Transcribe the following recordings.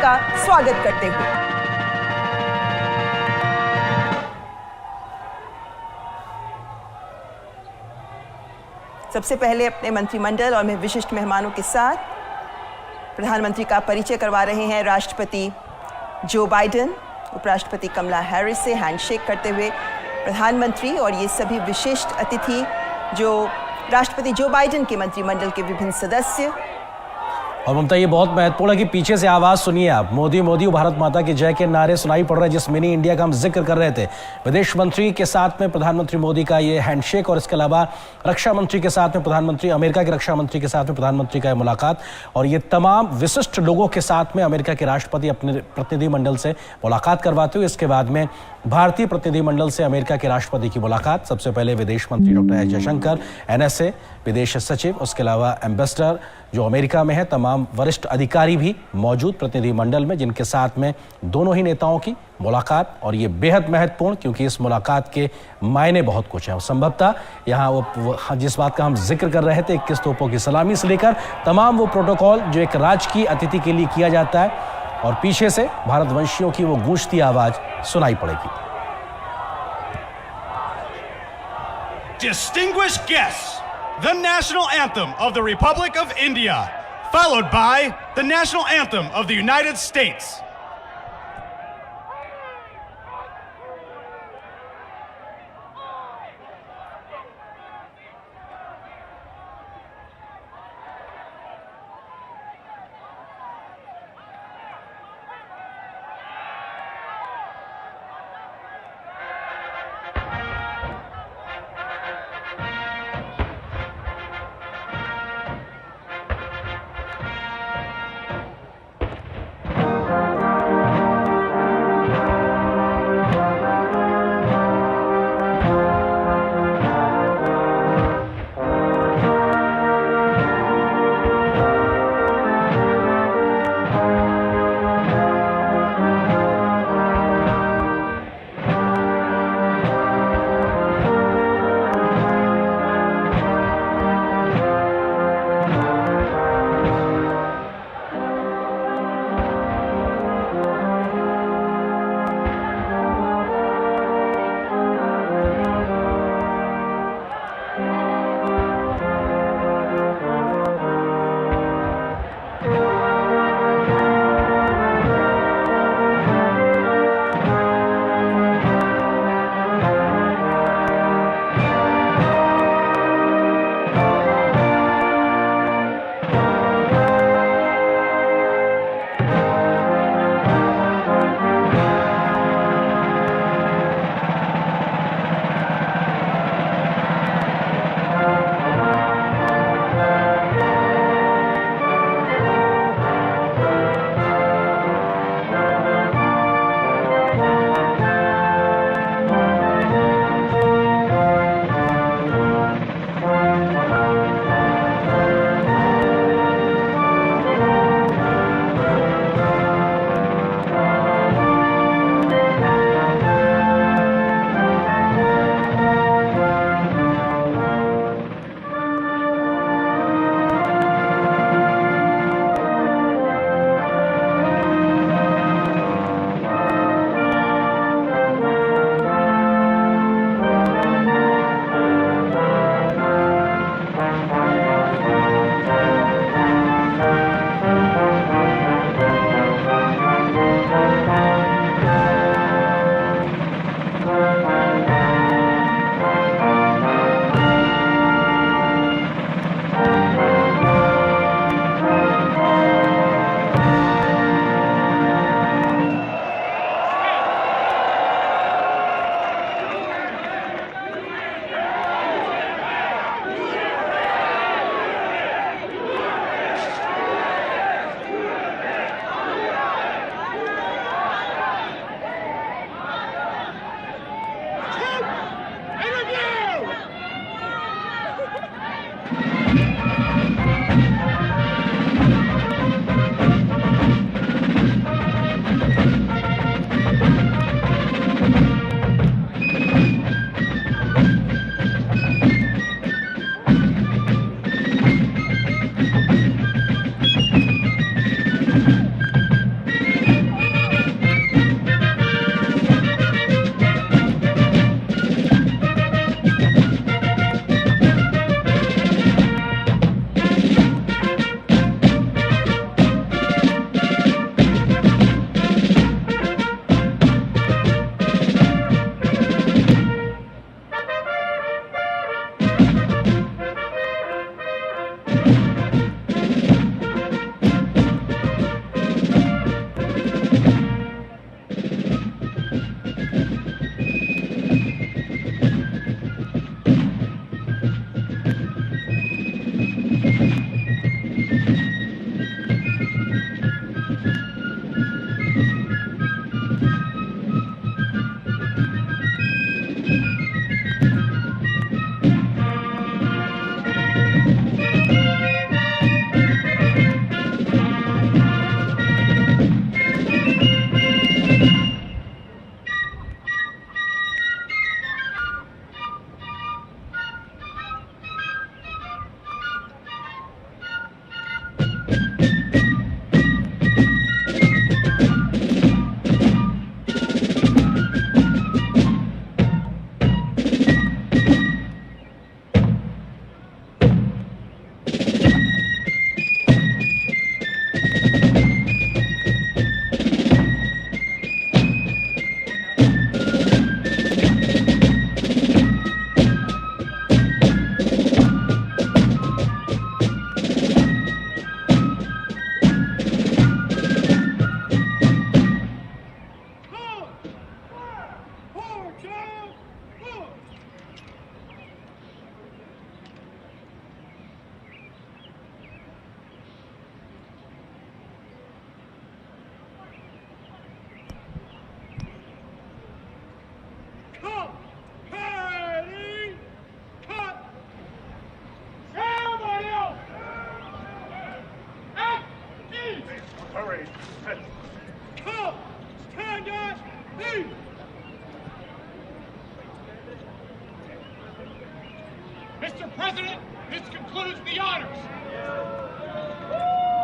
का स्वागत करते हुए। सबसे पहले अपने मंत्रिमंडल और विशिष्ट मेहमानों के साथ प्रधानमंत्री का परिचय करवा रहे हैं राष्ट्रपति जो बाइडेन। उपराष्ट्रपति कमला हैरिस से हैंडशेक करते हुए प्रधानमंत्री और ये सभी विशिष्ट अतिथि जो राष्ट्रपति जो बाइडेन के मंत्रिमंडल के विभिन्न सदस्य। और ममता, ये बहुत महत्वपूर्ण है कि पीछे से आवाज सुनिए आप। मोदी मोदी भारत माता की जय के नारे सुनाई पड़ रहे हैं। जिस मिनी इंडिया का हम जिक्र कर रहे थे, विदेश मंत्री के साथ में प्रधानमंत्री मोदी का ये हैंडशेक, और इसके अलावा रक्षा मंत्री के साथ में प्रधानमंत्री, अमेरिका के रक्षा मंत्री के साथ में प्रधानमंत्री का मुलाकात, और ये तमाम विशिष्ट लोगों के साथ में अमेरिका के राष्ट्रपति अपने प्रतिनिधिमंडल से मुलाकात करवाते हुए इसके बाद में भारतीय प्रतिनिधिमंडल से अमेरिका के राष्ट्रपति की मुलाकात। सबसे पहले विदेश मंत्री डॉक्टर एस जयशंकर, NSA विदेश सचिव, उसके अलावा एम्बेसडर जो अमेरिका में है, तमाम वरिष्ठ अधिकारी भी मौजूद प्रतिनिधिमंडल में, जिनके साथ में दोनों ही नेताओं की मुलाकात। और ये बेहद महत्वपूर्ण, क्योंकि इस मुलाकात के मायने बहुत कुछ हैं। संभवतः यहाँ वो जिस बात का हम जिक्र कर रहे थे, 21 तोपों की सलामी से लेकर तमाम वो प्रोटोकॉल जो एक राजकीय अतिथि के लिए किया जाता है, और पीछे से भारतवंशियों की वो गूंजती आवाज सुनाई पड़ेगी। Distinguished guests, the national anthem of the Republic of India, followed by the national anthem of the United States.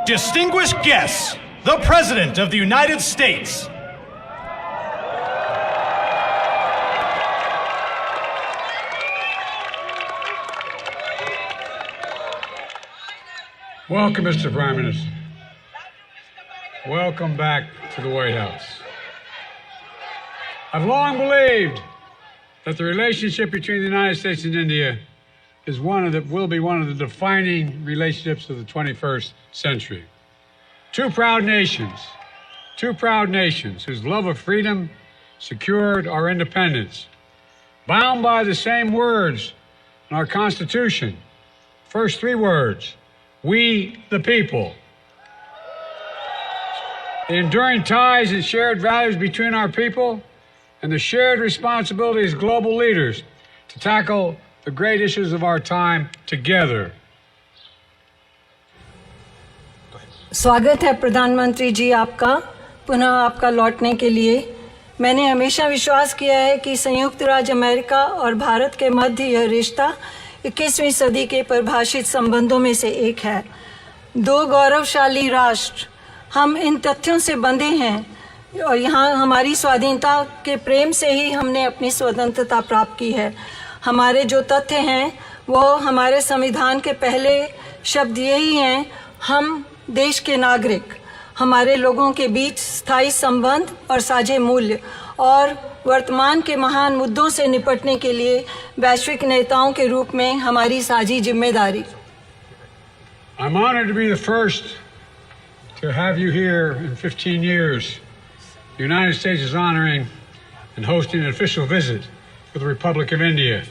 distinguished guests, the President of the United States. Welcome, Mr. Prime Minister. Welcome back to the White House. I've long believed that the relationship between the United States and India will be one of the defining relationships of the 21st century. Two proud nations whose love of freedom secured our independence, bound by the same words in our Constitution. First three words: we the people. The enduring ties and shared values between our people and the shared responsibility as global leaders to tackle the great issues of our time together. स्वागत है प्रधानमंत्री जी आपका पुनः आपका लौटने के लिए। मैंने हमेशा विश्वास किया है कि संयुक्त राज्य अमेरिका और भारत के मध्य यह रिश्ता 21वीं सदी के परिभाषित संबंधों में से एक है। दो गौरवशाली राष्ट्र, हम इन तथ्यों से बंधे हैं और यहाँ हमारी स्वाधीनता के प्रेम से ही हमने अपनी स्वतंत्रता प्राप्त की है। हमारे जो तथ्य हैं वो हमारे संविधान के पहले शब्द यही हैं: हम देश के नागरिक, हमारे लोगों के बीच स्थायी संबंध और साझे मूल्य, और वर्तमान के महान मुद्दों से निपटने के लिए वैश्विक नेताओं के रूप में हमारी साझी जिम्मेदारी। I'm honored to be the first to have you here in 15 years. The United States is honoring and hosting an official visit for the Republic of India.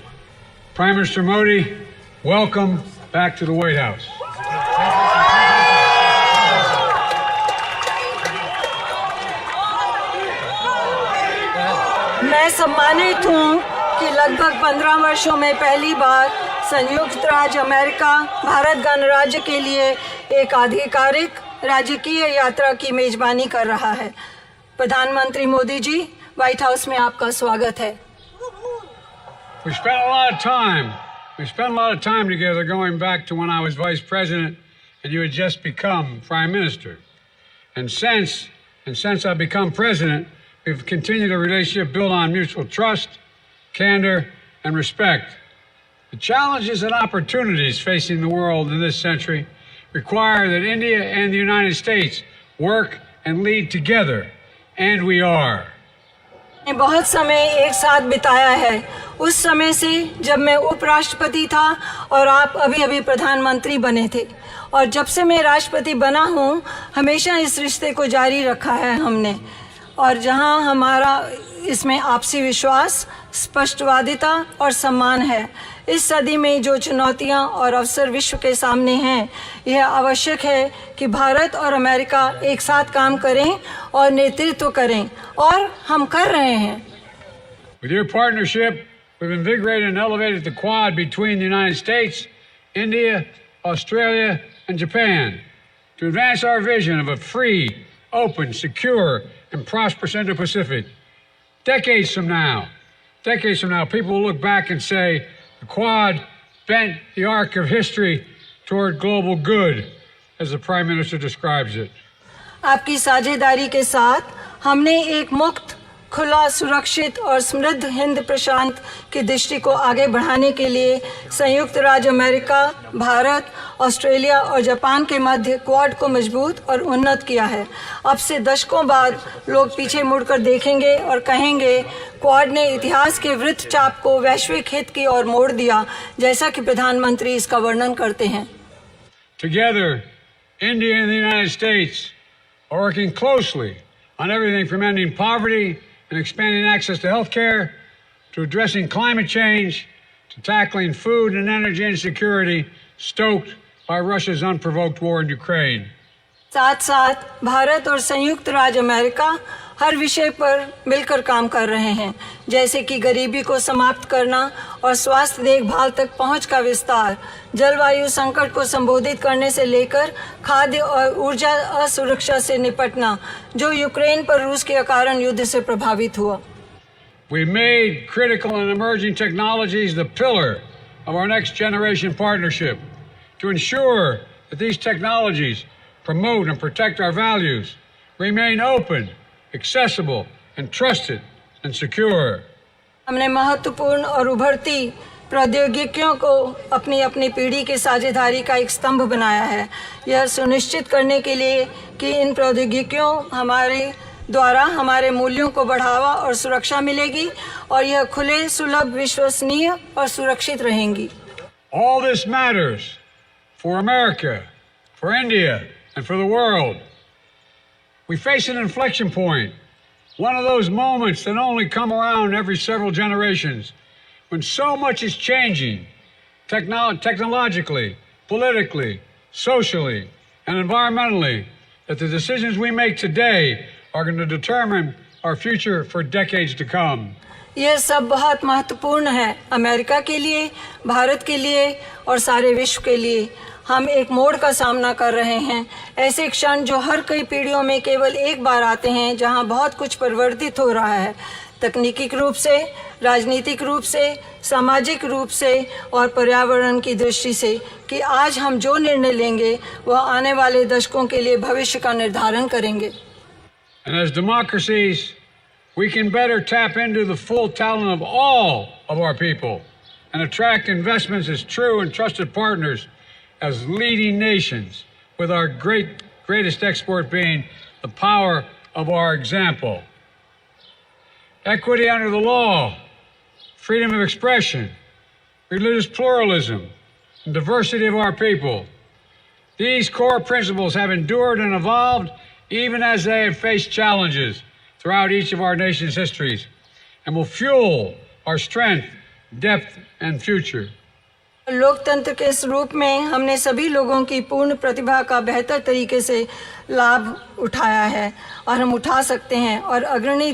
Prime Minister Modi, welcome back to the White House. मैं सम्मानित हूँ कि लगभग 15 वर्षों में पहली बार संयुक्त राज्य अमेरिका भारत गणराज्य के लिए एक आधिकारिक राजकीय यात्रा की मेजबानी कर रहा है। प्रधानमंत्री मोदी जी, व्हाइट हाउस में आपका स्वागत है। We spent a lot of time together going back to when I was vice president and you had just become prime minister. And since I've become president, we've continued a relationship built on mutual trust, candor, and respect. The challenges and opportunities facing the world in this century require that India and the United States work and lead together, and we are. बहुत समय एक साथ बिताया है, उस समय से जब मैं उपराष्ट्रपति था और आप अभी प्रधानमंत्री बने थे, और जब से मैं राष्ट्रपति बना हूँ हमेशा इस रिश्ते को जारी रखा है हमने। और जहाँ हमारा इसमें आपसी विश्वास, स्पष्टवादिता और सम्मान है। इस सदी में जो चुनौतियाँ और अवसर विश्व के सामने हैं, यह आवश्यक है कि भारत और अमेरिका एक साथ काम करें और नेतृत्व करें, और हम कर रहे हैं। With your partnership, we've invigorated and elevated the Quad between the United States, India, Australia, and Japan to advance our vision of a free, open, secure, and prosperous Indo-Pacific. Decades from now, people will look back and say the Quad bent the arc of history toward global good, as the Prime Minister describes it. आपकी साझेदारी के साथ हमने एक मुक्त, खुला, सुरक्षित और समृद्ध हिंद प्रशांत की दृष्टि को आगे बढ़ाने के लिए संयुक्त राज्य अमेरिका, भारत, ऑस्ट्रेलिया और जापान के मध्य क्वाड को मजबूत और उन्नत किया है। अब से दशकों बाद लोग पीछे मुड़कर देखेंगे और कहेंगे, क्वाड ने इतिहास के वृत्तचाप को वैश्विक हित की ओर मोड़ दिया, जैसा कि प्रधानमंत्री इसका वर्णन करते हैं। Together, India and the United States are working closely on everything from ending poverty and expanding access to health care, to addressing climate change, to tackling food and energy insecurity stoked by Russia's unprovoked war in Ukraine. साथ साथ भारत और संयुक्त राज्य America हर विषय पर मिलकर काम कर रहे हैं, जैसे कि गरीबी को समाप्त करना और स्वास्थ्य देखभाल तक पहुंच का विस्तार, जलवायु संकट को संबोधित करने से लेकर खाद्य और ऊर्जा असुरक्षा से निपटना, जो यूक्रेन पर रूस के कारण युद्ध से प्रभावित हुआ। We made critical and emerging technologies the pillar of our next generation partnership to ensure that these technologies promote and protect our values, remain open, accessible, and trusted and secure. हमने महत्वपूर्ण और उभरती प्रौद्योगिकियों को अपनी अपनी पीढ़ी की साझेदारी का एक स्तंभ बनाया है। यह सुनिश्चित करने के लिए कि इन प्रौद्योगिकियों हमारे द्वारा हमारे मूल्यों को बढ़ावा और सुरक्षा मिलेगी और यह खुले, सुलभ, विश्वसनीय और सुरक्षित रहेंगी। All this matters for America, for India, and for the world. We face an inflection point, one of those moments that only come around every several generations, when so much is changing technologically, politically, socially, and environmentally, that the decisions we make today are going to determine our future for decades to come. यह सब बहुत महत्वपूर्ण है America के लिए, भारत के लिए और सारे विश्व के लिए। हम एक मोड़ का सामना कर रहे हैं, ऐसे क्षण जो हर कई पीढ़ियों में केवल एक बार आते हैं, जहां बहुत कुछ परिवर्तित हो रहा है, तकनीकी रूप से, राजनीतिक रूप से, सामाजिक रूप से और पर्यावरण की दृष्टि से, कि आज हम जो निर्णय लेंगे वह आने वाले दशकों के लिए भविष्य का निर्धारण करेंगे। And as democracies, we can better tap into the full talent of all of our people and attract investments as true and trusted partners as leading nations, with our greatest export being the power of our example. Equity under the law, freedom of expression, religious pluralism, and diversity of our people. These core principles have endured and evolved even as they have faced challenges throughout each of our nation's histories, and will fuel our strength, depth, and future. लोकतंत्र के इस रूप में हमने सभी लोगों की पूर्ण प्रतिभा का बेहतर तरीके से लाभ उठाया है और हम उठा सकते हैं, और अग्रणी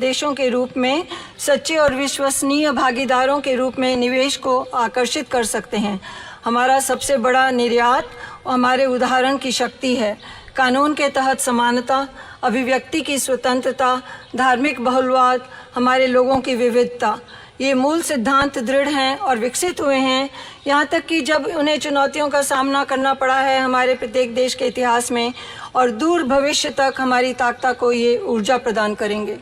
देशों के रूप में सच्चे और विश्वसनीय भागीदारों के रूप में निवेश को आकर्षित कर सकते हैं। हमारा सबसे बड़ा निर्यात हमारे उदाहरण की शक्ति है। कानून के तहत समानता, अभिव्यक्ति की स्वतंत्रता, धार्मिक बहुलवाद, हमारे लोगों की विविधता, ये मूल सिद्धांत दृढ़ हैं और विकसित हुए हैं, यहाँ तक कि जब उन्हें चुनौतियों का सामना करना पड़ा है हमारे प्रत्येक देश के इतिहास में, और दूर भविष्य तक हमारी ताकत को ये ऊर्जा प्रदान करेंगे।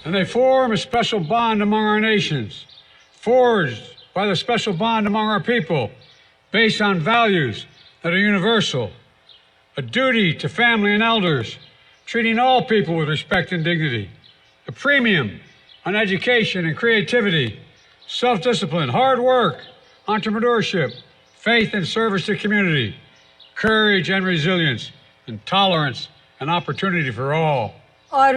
And they form a special bond among our nations, forged by the special bond among our people, based on values that are universal, a duty to family and elders, treating all people with respect and dignity, a premium on education and creativity, self-discipline, hard work, entrepreneurship, faith and service to community, courage and resilience, and tolerance and opportunity for all. और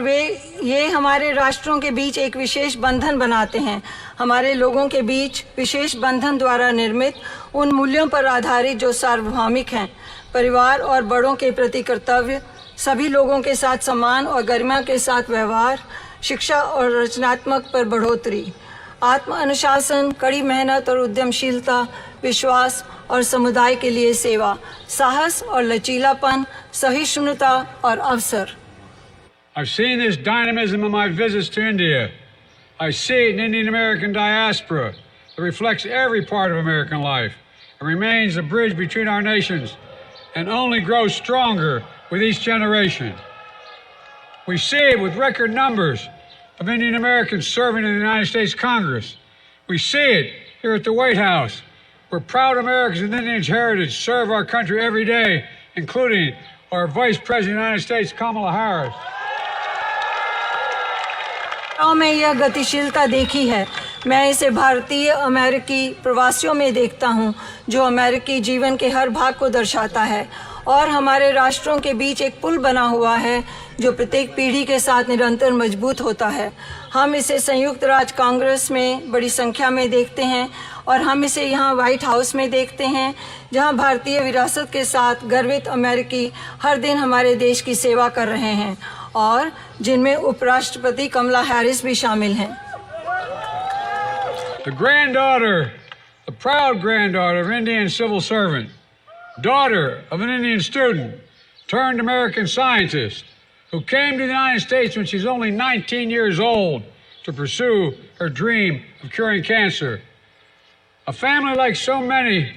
ये हमारे राष्ट्रों के बीच एक विशेष बंधन बनाते हैं, हमारे लोगों के बीच विशेष बंधन द्वारा निर्मित उन मूल्यों पर आधारित जो सार्वभौमिक हैं, परिवार और बड़ों के प्रति कर्तव्य, सभी लोगों के साथ सम्मान और गरिमा के साथ व्यवहार, शिक्षा और रचनात्मक पर बढ़ोतरी, आत्म अनुशासन, कड़ी मेहनत और उद्यमशीलता, विश्वास और समुदाय के लिए सेवा, साहस और लचीलापन, सहिष्णुता और अवसर। I've seen this dynamism in my visits to India. I see it in Indian American diaspora that reflects every part of American life and remains a bridge between our nations and only grows stronger with each generation. We see it with record numbers of Indian Americans serving in the United States Congress. We see it here at the White House, where proud Americans with Indian heritage serve our country every day, including our Vice President of the United States, Kamala Harris. में यह गतिशीलता देखी है। मैं इसे भारतीय अमेरिकी प्रवासियों में देखता हूँ, जो अमेरिकी जीवन के हर भाग को दर्शाता है, और हमारे राष्ट्रों के बीच एक पुल बना हुआ है जो प्रत्येक पीढ़ी के साथ निरंतर मजबूत होता है। हम इसे संयुक्त राज्य कांग्रेस में बड़ी संख्या में देखते हैं, और हम इसे यहाँ व्हाइट हाउस में देखते हैं, जहाँ भारतीय विरासत के साथ गर्वित अमेरिकी हर दिन हमारे देश की सेवा कर रहे हैं, और जिनमें उपराष्ट्रपति कमला हैरिस भी शामिल हैं। The granddaughter, the proud granddaughter of Indian civil servant, daughter of an Indian student, turned American scientist, who came to the United States when she was only 19 years old to pursue her dream of curing cancer. A family like so many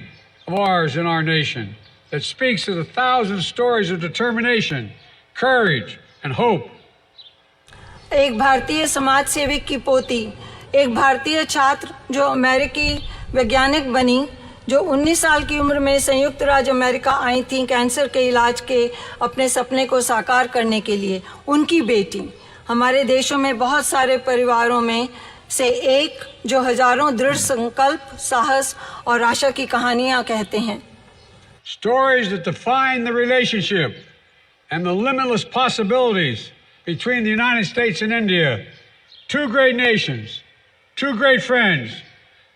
of ours in our nation, that speaks to the thousand stories of determination, courage, and hope. एक भारतीय समाज सेवक की पोती, एक भारतीय छात्र जो अमेरिकी वैज्ञानिक बनी, जो 19 साल की उम्र में संयुक्त राज्य अमेरिका आई थी कैंसर के इलाज के अपने सपने को साकार करने के लिए, उनकी बेटी। हमारे देशों में बहुत सारे परिवारों में से एक जो हजारों दृढ़ संकल्प, साहस और आशा की कहानियां कहते हैं। Stories that define the relationship and the limitless possibilities between the United States and India. Two great nations, two great friends,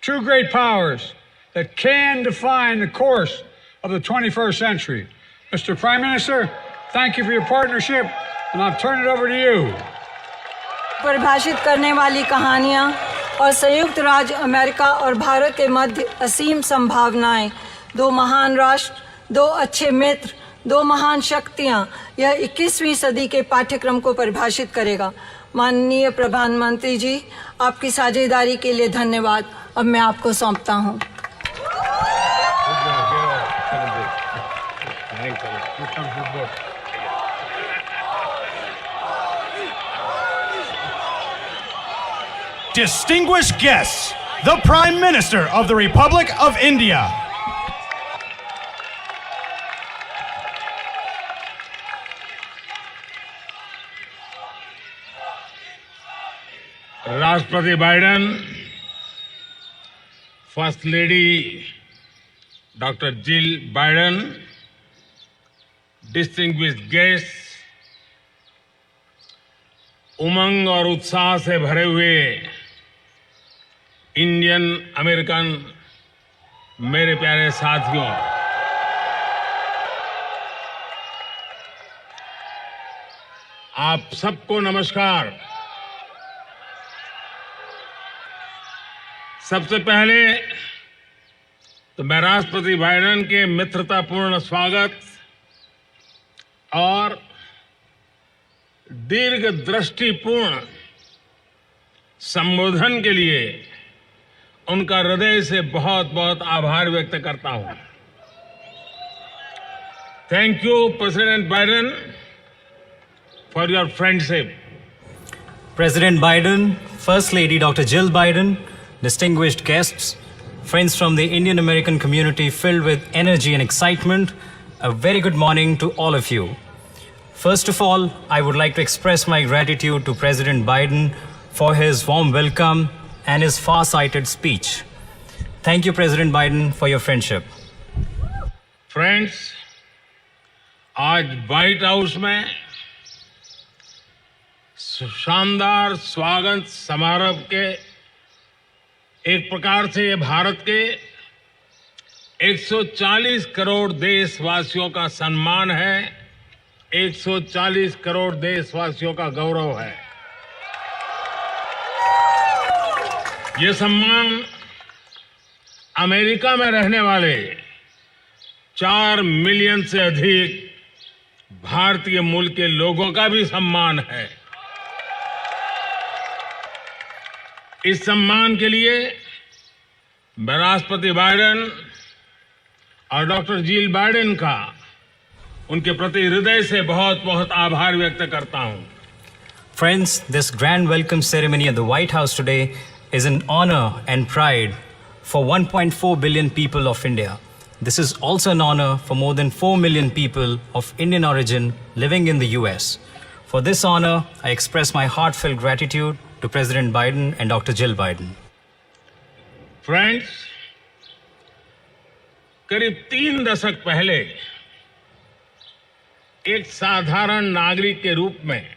two great powers that can define the course of the 21st century. Mr. Prime Minister, thank you for your partnership, and I'll turn it over to you. परिभाषित करने वाली कहानियाँ और संयुक्त राज्य America और भारत के मध्य असीम संभावनाएं, दो महान राष्ट्र, दो अच्छे मित्र, दो महान शक्तियाँ, यह 21वीं सदी के पाठ्यक्रम को परिभाषित करेगा। माननीय प्रधानमंत्री जी, आपकी साझेदारी के लिए धन्यवाद। अब मैं आपको सौंपता हूँ। Distinguished guests, the Prime Minister of the Republic of India. राष्ट्रपति Biden, first lady doctor Jill Biden, distinguished guest, उमंग और उत्साह से भरे हुए इंडियन अमेरिकन मेरे प्यारे साथियों, आप सबको नमस्कार। सबसे पहले तो मैं राष्ट्रपति बाइडेन के मित्रतापूर्ण स्वागत और दीर्घ दृष्टिपूर्ण संबोधन के लिए उनका हृदय से बहुत बहुत आभार व्यक्त करता हूं। Thank you president Biden for your friendship. President Biden, First Lady Dr. Jill Biden, distinguished guests, friends from the Indian American community filled with energy and excitement, a very good morning to all of you. First of all, I would like to express my gratitude to President Biden for his warm welcome and his far-sighted speech. Thank you, President Biden, for your friendship. Friends, आज white house में शानदार स्वागत समारोह के एक प्रकार से ये भारत के 140 करोड़ देशवासियों का सम्मान है, 140 करोड़ देशवासियों का गौरव है। ये सम्मान अमेरिका में रहने वाले 4 मिलियन से अधिक भारतीय मूल के लोगों का भी सम्मान है। इस सम्मान के लिए मैं राष्ट्रपति बाइडेन और डॉक्टर जिल बाइडेन का उनके प्रति हृदय से बहुत बहुत आभार व्यक्त करता हूं। Friends, this grand welcome ceremony at the White House today is an honor and pride for 1.4 billion people of India. This is also an honor for more than 4 million people of Indian origin living in the US. For this honor, I express my heartfelt gratitude to President Biden and Dr. Jill Biden. Friends, करीब 3 दशक पहले एक साधारण नागरिक के रूप में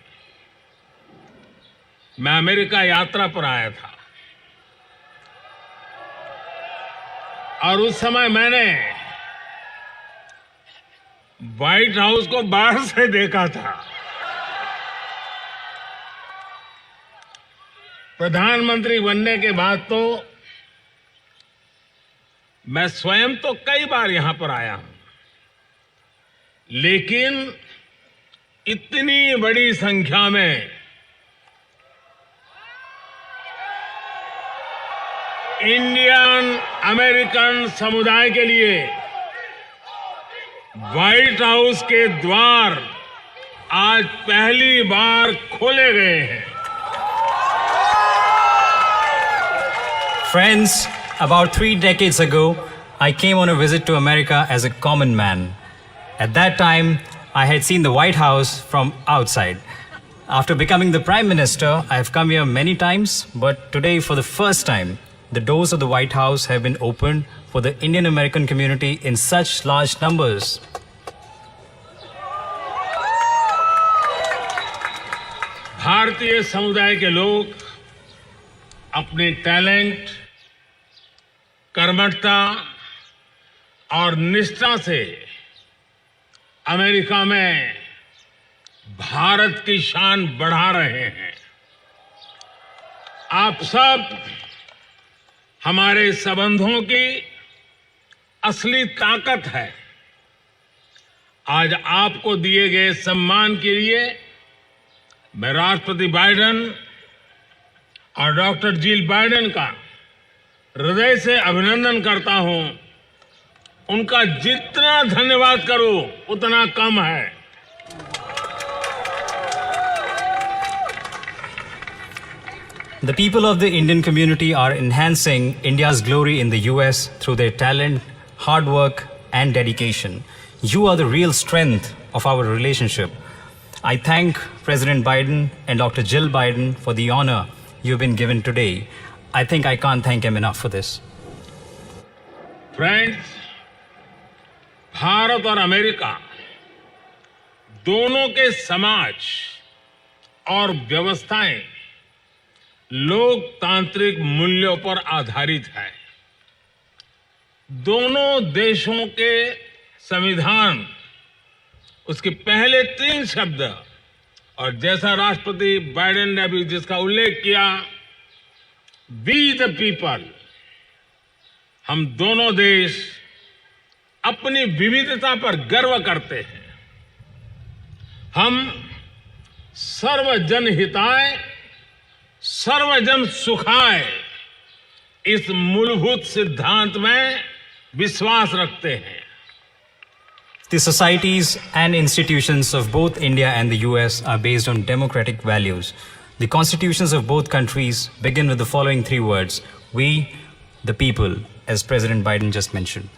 मैं अमेरिका यात्रा पर आया था और उस समय मैंने व्हाइट हाउस को बाहर से देखा था। प्रधानमंत्री बनने के बाद तो मैं स्वयं तो कई बार यहां पर आया हूं, लेकिन इतनी बड़ी संख्या में इंडियन अमेरिकन समुदाय के लिए व्हाइट हाउस के द्वार आज पहली बार खोले गए हैं। Friends, about 3 decades ago, I came on a visit to America as a common man. At that time, I had seen the White House from outside. After becoming the Prime Minister, I have come here many times, but today, for the first time, the doors of the White House have been opened for the Indian American community in such large numbers. भारतीय समुदाय के लोग अपने talent, कर्मठता और निष्ठा से America में भारत की शान बढ़ा रहे हैं। आप सब हमारे संबंधों की असली ताकत है। आज आपको दिए गए सम्मान के लिए मैं राष्ट्रपति बाइडेन और डॉक्टर जिल बाइडेन का हृदय से अभिनंदन करता हूं। उनका जितना धन्यवाद करूं उतना कम है। The people of the Indian community are enhancing India's glory in the US through their talent, hard work, and dedication. You are the real strength of our relationship. I thank President Biden and Dr. Jill Biden for the honor you've been given today. I think I can't thank him enough for this. Friends, Bharat और America दोनों के समाज और व्यवस्थाएं लोकतांत्रिक मूल्यों पर आधारित है। दोनों देशों के संविधान, उसके पहले 3 शब्द, और जैसा राष्ट्रपति बाइडेन ने अभी जिसका उल्लेख किया, वी द पीपल, हम दोनों देश अपनी विविधता पर गर्व करते हैं। हम सर्वजन हिताय सर्वजन सुखाय इस मूलभूत सिद्धांत में विश्वास रखते हैं। The societies and institutions of both India and the US are based on democratic values. The constitutions of both countries begin with the following 3 words: we, the people, as President Biden just mentioned.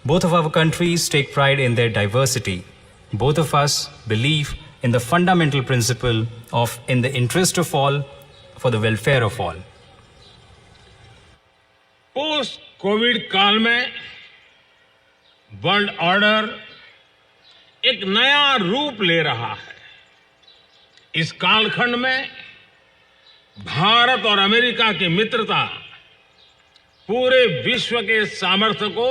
Both of our countries take pride in their diversity. Both of us believe in the fundamental principle of in the interest of all, for the welfare of all. Post Covid काल में world order एक नया रूप ले रहा है। इस कालखंड में भारत और अमेरिका की मित्रता पूरे विश्व के सामर्थ्य को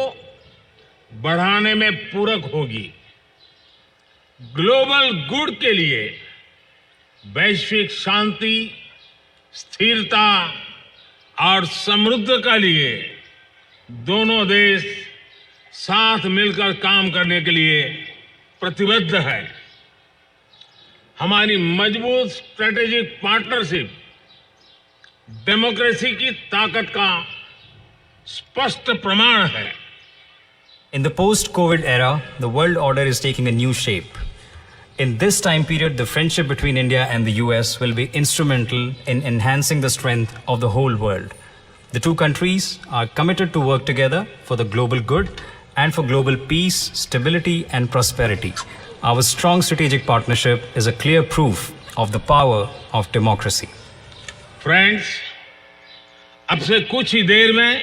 बढ़ाने में पूरक होगी। ग्लोबल गुड के लिए वैश्विक शांति, स्थिरता और समृद्धि के लिए दोनों देश साथ मिलकर काम करने के लिए प्रतिबद्ध है। हमारी मजबूत स्ट्रेटेजिक पार्टनरशिप डेमोक्रेसी की ताकत का स्पष्ट प्रमाण है। In the post-COVID era, the world order is taking a new shape. In this time period, the friendship between India and the US will be instrumental in enhancing the strength of the whole world. The two countries are committed to work together for the global good and for global peace, stability, and prosperity. Our strong strategic partnership is a clear proof of the power of democracy. Friends, अब से कुछ ही देर में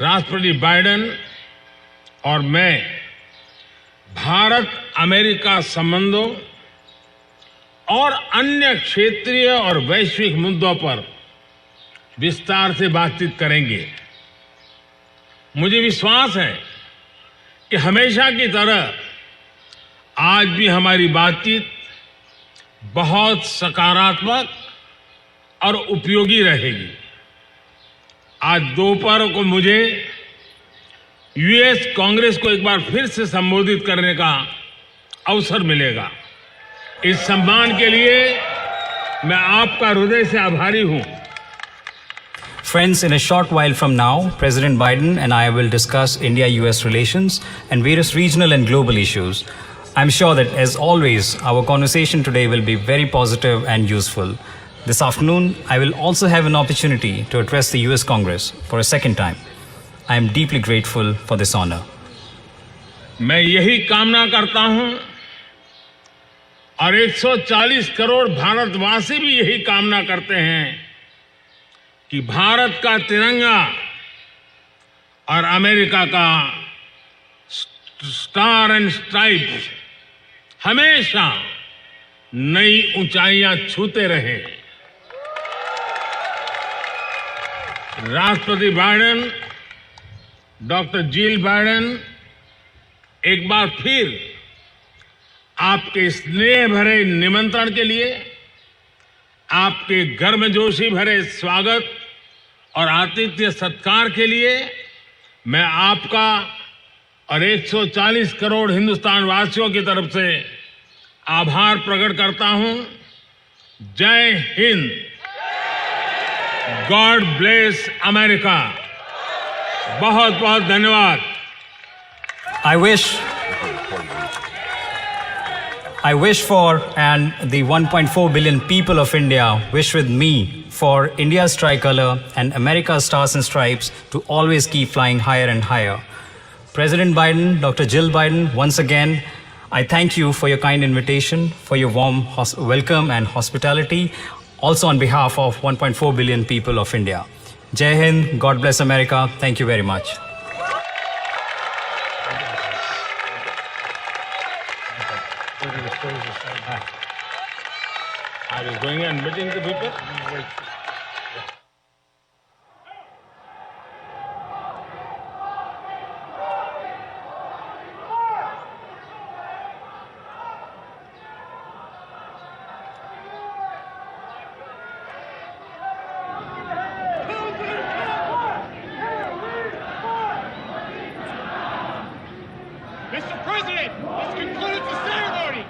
राष्ट्रपति Biden और मैं Bharat America संबंधों और अन्य क्षेत्रीय और वैश्विक मुद्दों पर विस्तार से बातचीत करेंगे। मुझे विश्वास है कि हमेशा की तरह आज भी हमारी बातचीत बहुत सकारात्मक और उपयोगी रहेगी। आज दोपहर को मुझे यूएस कांग्रेस को एक बार फिर से संबोधित करने का अवसर मिलेगा। इस सम्मान के लिए मैं आपका हृदय से आभारी हूं। Friends, in a short while from now, President Biden and I will discuss India-US relations and various regional and global issues. I'm sure that, as always, our conversation today will be very positive and useful. This afternoon, I will also have an opportunity to address the US Congress for a second time. I am deeply grateful for this honor. मैं यही कामना करता हूं और 140 करोड़ भारतवासी भी यही कामना करते हैं कि भारत का तिरंगा और अमेरिका का स्टार एंड स्ट्राइप्स हमेशा नई ऊंचाइयां छूते रहे। राष्ट्रपति बाइडेन, डॉक्टर जिल बाइडेन, एक बार फिर आपके स्नेह भरे निमंत्रण के लिए, आपके गर्मजोशी भरे स्वागत और आतिथ्य सत्कार के लिए मैं आपका और 140 करोड़ हिंदुस्तान वासियों की तरफ से आभार प्रकट करता हूं। जय हिंद। God bless America. बहुत बहुत धन्यवाद। I wish for, and the 1.4 billion people of India wish with me, for India's tricolor and America's stars and stripes to always keep flying higher and higher. President Biden, Dr. Jill Biden, once again, I thank you for your kind invitation, for your warm welcome and hospitality, also on behalf of 1.4 billion people of India. Jai Hind, God bless America. Thank you very much. Are you going and meeting the people? Mr. President, this concludes the ceremony.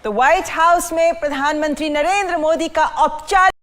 तो white house में प्रधानमंत्री नरेंद्र मोदी का औपचारिक